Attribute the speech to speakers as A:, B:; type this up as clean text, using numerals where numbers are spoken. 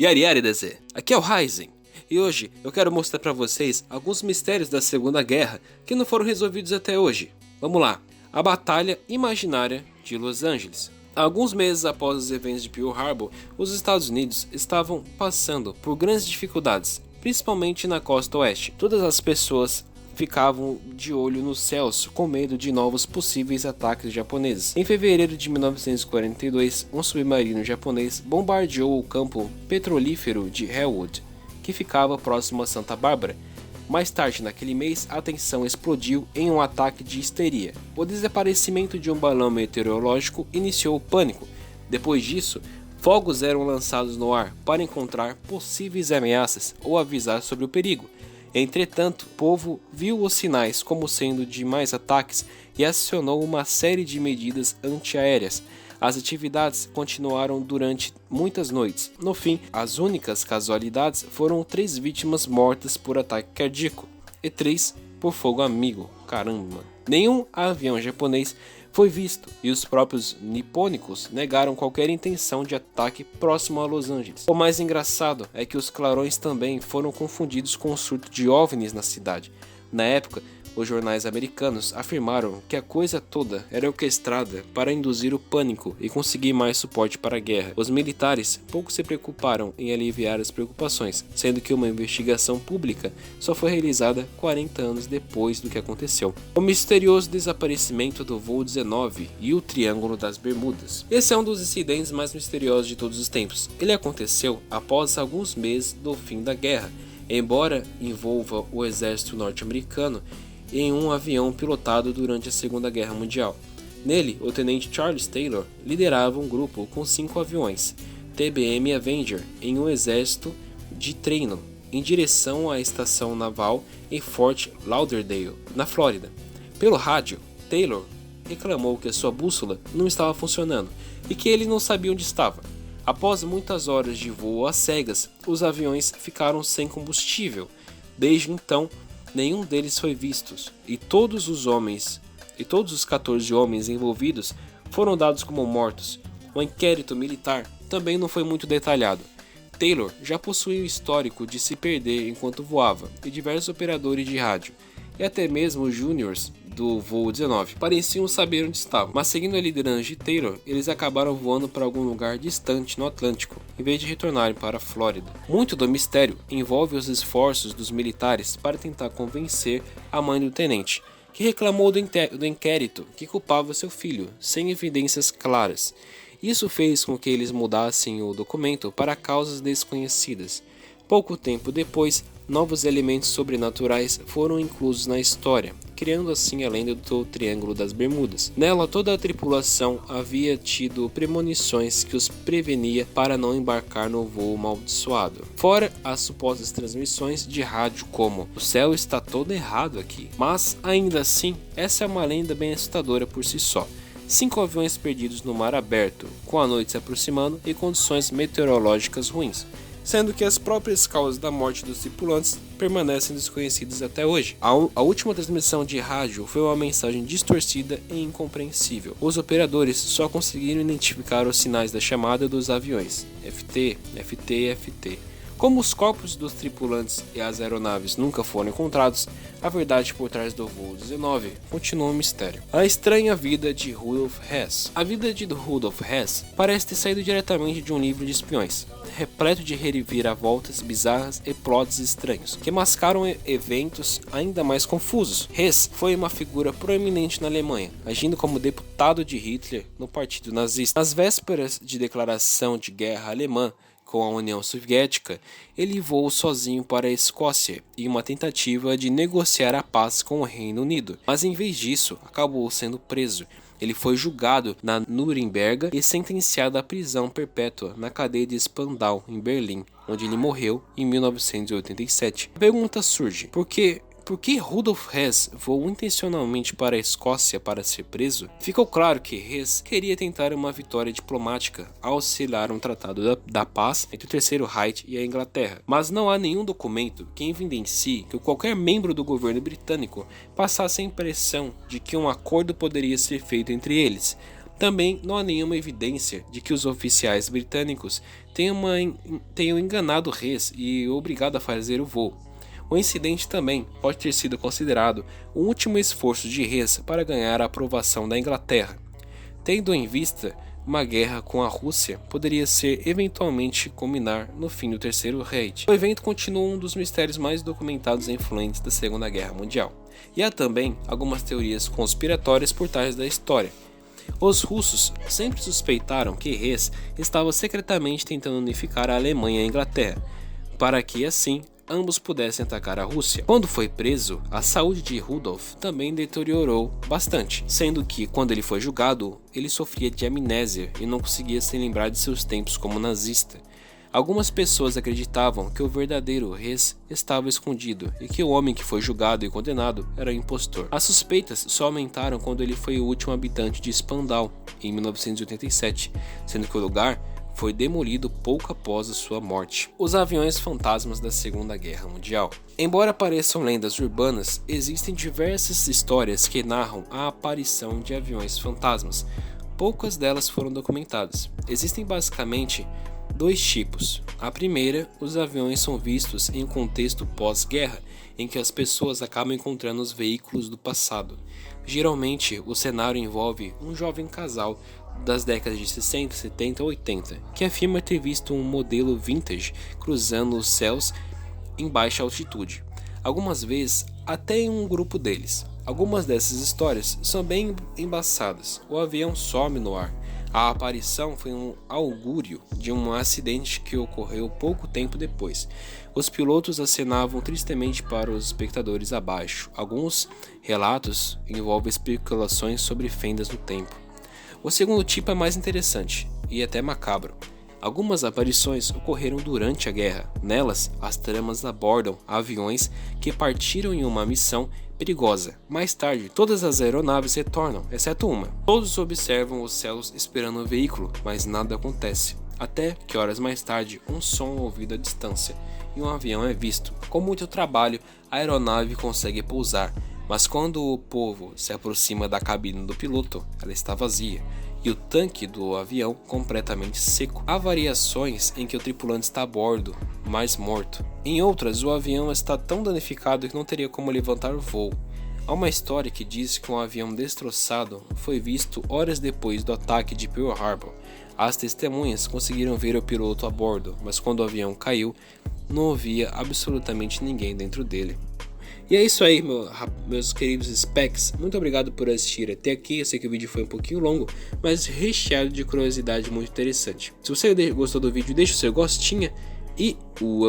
A: Yari DZ, aqui é o Ryzen, e hoje eu quero mostrar pra vocês alguns mistérios da Segunda Guerra que não foram resolvidos até hoje. Vamos lá, a Batalha Imaginária de Los Angeles. Alguns meses após os eventos de Pearl Harbor, os Estados Unidos estavam passando por grandes dificuldades, principalmente na costa oeste. Todas as pessoas ficavam de olho nos céus com medo de novos possíveis ataques japoneses. Em fevereiro de 1942, um submarino japonês bombardeou o campo petrolífero de Hellwood, que ficava próximo a Santa Bárbara. Mais tarde naquele mês, a tensão explodiu em um ataque de histeria. O desaparecimento de um balão meteorológico iniciou o pânico. Depois disso, fogos eram lançados no ar para encontrar possíveis ameaças ou avisar sobre o perigo. Entretanto, o povo viu os sinais como sendo de mais ataques e acionou uma série de medidas antiaéreas. As atividades continuaram durante muitas noites. No fim, as únicas casualidades foram 3 vítimas mortas por ataque cardíaco e 3 por fogo amigo. Caramba! Nenhum avião japonês foi visto e os próprios nipônicos negaram qualquer intenção de ataque próximo a Los Angeles. O mais engraçado é que os clarões também foram confundidos com o surto de OVNIs na cidade. Na época, os jornais americanos afirmaram que a coisa toda era orquestrada para induzir o pânico e conseguir mais suporte para a guerra. Os militares pouco se preocuparam em aliviar as preocupações, sendo que uma investigação pública só foi realizada 40 anos depois do que aconteceu. O misterioso desaparecimento do voo 19 e o Triângulo das Bermudas. Esse é um dos incidentes mais misteriosos de todos os tempos. Ele aconteceu após alguns meses do fim da guerra, embora envolva o exército norte-americano em um avião pilotado durante a Segunda Guerra Mundial. Nele, o tenente Charles Taylor liderava um grupo com 5 aviões TBM Avenger em um exército de treino em direção à estação naval em Fort Lauderdale, na Flórida. Pelo rádio, Taylor reclamou que a sua bússola não estava funcionando e que ele não sabia onde estava. Após muitas horas de voo às cegas, os aviões ficaram sem combustível. Desde então, nenhum deles foi visto, e todos os 14 homens envolvidos foram dados como mortos. O inquérito militar também não foi muito detalhado. Taylor já possuía o histórico de se perder enquanto voava, e diversos operadores de rádio, e até mesmo os júniors do voo 19 pareciam saber onde estavam, mas seguindo a liderança de Taylor, eles acabaram voando para algum lugar distante no Atlântico, em vez de retornarem para a Flórida. Muito do mistério envolve os esforços dos militares para tentar convencer a mãe do tenente, que reclamou do inquérito que culpava seu filho, sem evidências claras. Isso fez com que eles mudassem o documento para causas desconhecidas. Pouco tempo depois, novos elementos sobrenaturais foram inclusos na história, criando assim a lenda do Triângulo das Bermudas. Nela, toda a tripulação havia tido premonições que os prevenia para não embarcar no voo amaldiçoado. Fora as supostas transmissões de rádio como "o céu está todo errado aqui". Mas, ainda assim, essa é uma lenda bem assustadora por si só. 5 aviões perdidos no mar aberto, com a noite se aproximando e condições meteorológicas ruins, sendo que as próprias causas da morte dos tripulantes permanecem desconhecidas até hoje. A última transmissão de rádio foi uma mensagem distorcida e incompreensível. Os operadores só conseguiram identificar os sinais da chamada dos aviões, FT, FT, FT. Como os corpos dos tripulantes e as aeronaves nunca foram encontrados, a verdade por trás do voo 19 continua um mistério. A estranha vida de Rudolf Hess. A vida de Rudolf Hess parece ter saído diretamente de um livro de espiões, repleto de reviravoltas bizarras e plots estranhos, que mascaram eventos ainda mais confusos. Hess foi uma figura proeminente na Alemanha, agindo como deputado de Hitler no Partido Nazista. Nas vésperas de declaração de guerra alemã com a União Soviética, ele voou sozinho para a Escócia em uma tentativa de negociar a paz com o Reino Unido, mas em vez disso, acabou sendo preso. Ele foi julgado na Nuremberg e sentenciado à prisão perpétua na cadeia de Spandau, em Berlim, onde ele morreu em 1987. A pergunta surge: por que Rudolf Hess voou intencionalmente para a Escócia para ser preso? Ficou claro que Hess queria tentar uma vitória diplomática ao selar um tratado da paz entre o Terceiro Reich e a Inglaterra, mas não há nenhum documento que evidencie que qualquer membro do governo britânico passasse a impressão de que um acordo poderia ser feito entre eles. Também não há nenhuma evidência de que os oficiais britânicos tenham enganado Hess e obrigado a fazer o voo. O incidente também pode ter sido considerado o último esforço de Hess para ganhar a aprovação da Inglaterra. Tendo em vista uma guerra com a Rússia, poderia ser eventualmente culminar no fim do Terceiro Reich. O evento continua um dos mistérios mais documentados e influentes da Segunda Guerra Mundial. E há também algumas teorias conspiratórias por trás da história. Os russos sempre suspeitaram que Hess estava secretamente tentando unificar a Alemanha e a Inglaterra, para que assim ambos pudessem atacar a Rússia. Quando foi preso, a saúde de Rudolf também deteriorou bastante, sendo que, quando ele foi julgado, ele sofria de amnésia e não conseguia se lembrar de seus tempos como nazista. Algumas pessoas acreditavam que o verdadeiro Hess estava escondido e que o homem que foi julgado e condenado era o impostor. As suspeitas só aumentaram quando ele foi o último habitante de Spandau, em 1987, sendo que o lugar foi demolido pouco após a sua morte. Os aviões fantasmas da Segunda Guerra Mundial. Embora pareçam lendas urbanas, existem diversas histórias que narram a aparição de aviões fantasmas. Poucas delas foram documentadas. Existem basicamente dois tipos. A primeira, os aviões são vistos em um contexto pós-guerra, em que as pessoas acabam encontrando os veículos do passado. Geralmente, o cenário envolve um jovem casal das décadas de 60, 70 ou 80, que afirma ter visto um modelo vintage cruzando os céus em baixa altitude, algumas vezes até em um grupo deles. Algumas dessas histórias são bem embaçadas. O avião some no ar. A aparição foi um augúrio de um acidente que ocorreu pouco tempo depois. Os pilotos acenavam tristemente para os espectadores abaixo. Alguns relatos envolvem especulações sobre fendas no tempo. O segundo tipo é mais interessante e até macabro. Algumas aparições ocorreram durante a guerra. Nelas, as tramas abordam aviões que partiram em uma missão perigosa. Mais tarde, todas as aeronaves retornam, exceto uma. Todos observam os céus esperando o veículo, mas nada acontece. Até que horas mais tarde, um som é ouvido à distância e um avião é visto. Com muito trabalho, a aeronave consegue pousar, mas quando o povo se aproxima da cabine do piloto, ela está vazia e o tanque do avião completamente seco. Há variações em que o tripulante está a bordo, mas morto. Em outras, o avião está tão danificado que não teria como levantar o voo. Há uma história que diz que um avião destroçado foi visto horas depois do ataque de Pearl Harbor. As testemunhas conseguiram ver o piloto a bordo, mas quando o avião caiu, não havia absolutamente ninguém dentro dele. E é isso aí, meus queridos specs. Muito obrigado por assistir até aqui. Eu sei que o vídeo foi um pouquinho longo, mas recheado de curiosidade muito interessante. Se você gostou do vídeo, deixa o seu gostinho e o